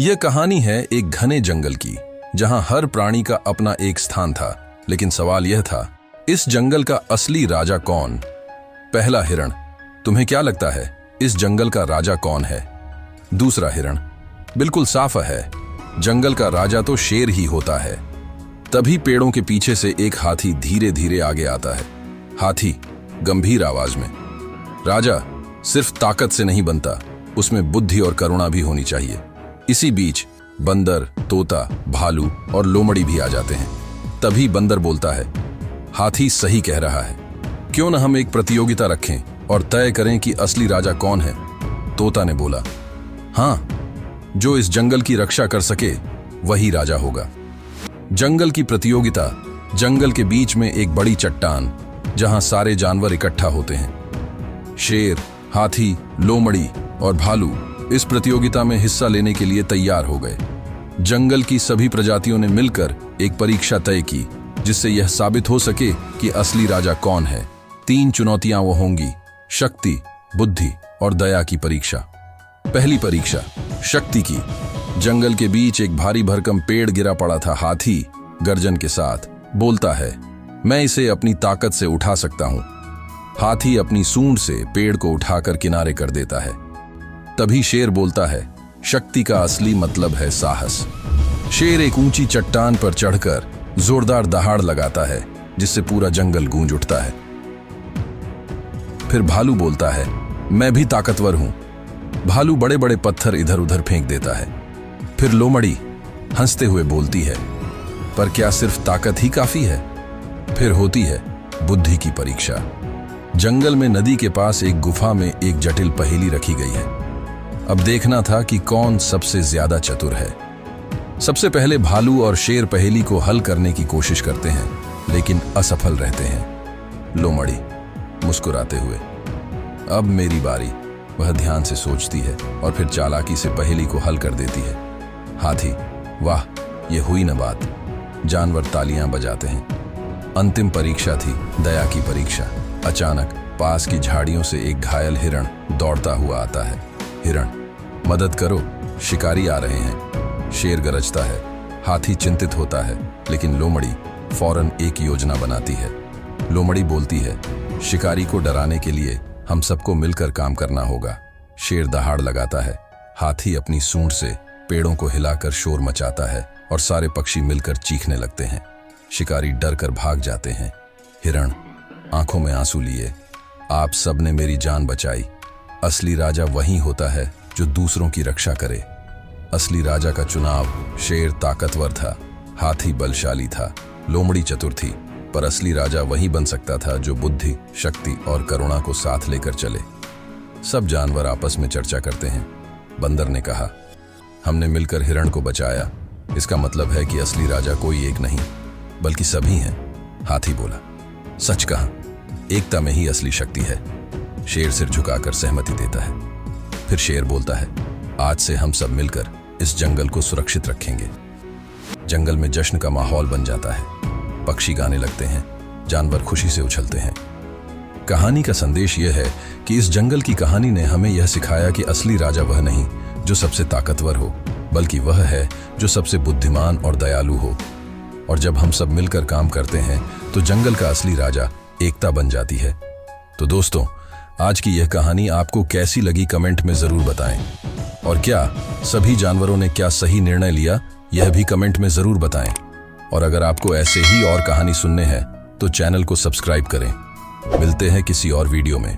यह कहानी है एक घने जंगल की, जहां हर प्राणी का अपना एक स्थान था। लेकिन सवाल यह था, इस जंगल का असली राजा कौन? पहला हिरण, तुम्हें क्या लगता है इस जंगल का राजा कौन है? दूसरा हिरण, बिल्कुल साफ है, जंगल का राजा तो शेर ही होता है। तभी पेड़ों के पीछे से एक हाथी धीरे धीरे आगे आता है। हाथी गंभीर आवाज में, राजा सिर्फ ताकत से नहीं बनता, उसमें बुद्धि और करुणा भी होनी चाहिए। इसी बीच बंदर, तोता, भालू और लोमड़ी भी आ जाते हैं। तभी बंदर बोलता है, हाथी सही कह रहा है, क्यों न हम एक प्रतियोगिता रखें और तय करें कि असली राजा कौन है। तोता ने बोला, हाँ, जो इस जंगल की रक्षा कर सके वही राजा होगा। जंगल की प्रतियोगिता, जंगल के बीच में एक बड़ी चट्टान, जहां सारे जानवर इकट्ठा होते हैं। शेर, हाथी, लोमड़ी और भालू इस प्रतियोगिता में हिस्सा लेने के लिए तैयार हो गए। जंगल की सभी प्रजातियों ने मिलकर एक परीक्षा तय की, जिससे यह साबित हो सके कि असली राजा कौन है। 3 चुनौतियां वो होंगी, शक्ति, बुद्धि और दया की परीक्षा। पहली परीक्षा शक्ति की। जंगल के बीच एक भारी भरकम पेड़ गिरा पड़ा था। हाथी गर्जन के साथ बोलता है, मैं इसे अपनी ताकत से उठा सकता हूं। हाथी अपनी सूंड से पेड़ को उठाकर किनारे कर देता है। तभी शेर बोलता है, शक्ति का असली मतलब है साहस। शेर एक ऊंची चट्टान पर चढ़कर जोरदार दहाड़ लगाता है, जिससे पूरा जंगल गूंज उठता है। फिर भालू बोलता है, मैं भी ताकतवर हूं। भालू बड़े बड़े पत्थर इधर उधर फेंक देता है। फिर लोमड़ी हंसते हुए बोलती है, पर क्या सिर्फ ताकत ही काफी है? फिर होती है बुद्धि की परीक्षा। जंगल में नदी के पास एक गुफा में एक जटिल पहेली रखी गई है। अब देखना था कि कौन सबसे ज्यादा चतुर है। सबसे पहले भालू और शेर पहेली को हल करने की कोशिश करते हैं, लेकिन असफल रहते हैं। लोमड़ी मुस्कुराते हुए, अब मेरी बारी, वह ध्यान से सोचती है और फिर चालाकी से पहेली को हल कर देती है। हाथी, वाह, ये हुई न बात। जानवर तालियां बजाते हैं। अंतिम परीक्षा थी दया की परीक्षा। अचानक पास की झाड़ियों से एक घायल हिरण दौड़ता हुआ आता है। हिरण, मदद करो, शिकारी आ रहे हैं। शेर गरजता है। हाथी चिंतित होता है, लेकिन लोमड़ी फौरन एक योजना बनाती है। लोमड़ी बोलती है, शिकारी को डराने के लिए हम सबको मिलकर काम करना होगा। शेर दहाड़ लगाता है। हाथी अपनी सूंड से पेड़ों को हिलाकर शोर मचाता है और सारे पक्षी मिलकर चीखने लगते हैं। शिकारी डर कर भाग जाते हैं। हिरण आंखों में आंसू लिए, आप सबने मेरी जान बचाई। असली राजा वही होता है जो दूसरों की रक्षा करे। असली राजा का चुनाव, शेर ताकतवर था, हाथी बलशाली था, लोमड़ी चतुर थी, पर असली राजा वही बन सकता था जो बुद्धि, शक्ति और करुणा को साथ लेकर चले। सब जानवर आपस में चर्चा करते हैं। बंदर ने कहा, हमने मिलकर हिरण को बचाया, इसका मतलब है कि असली राजा कोई एक नहीं बल्कि सभी हैं। हाथी बोला, सच कहा, एकता में ही असली शक्ति है। शेर सिर झुकाकर सहमति देता है। फिर शेर बोलता है, आज से हम सब मिलकर इस जंगल को सुरक्षित रखेंगे। जंगल में जश्न का माहौल बन जाता है। पक्षी गाने लगते हैं, जानवर खुशी से उछलते हैं। कहानी का संदेश यह है कि इस जंगल की कहानी ने हमें यह सिखाया कि असली राजा वह नहीं जो सबसे ताकतवर हो, बल्कि वह है जो सबसे बुद्धिमान और दयालु हो। और जब हम सब मिलकर काम करते हैं तो जंगल का असली राजा एकता बन जाती है। तो दोस्तों, आज की यह कहानी आपको कैसी लगी कमेंट में जरूर बताएं। और क्या सभी जानवरों ने क्या सही निर्णय लिया, यह भी कमेंट में जरूर बताएं। और अगर आपको ऐसे ही और कहानी सुनने हैं तो चैनल को सब्सक्राइब करें। मिलते हैं किसी और वीडियो में।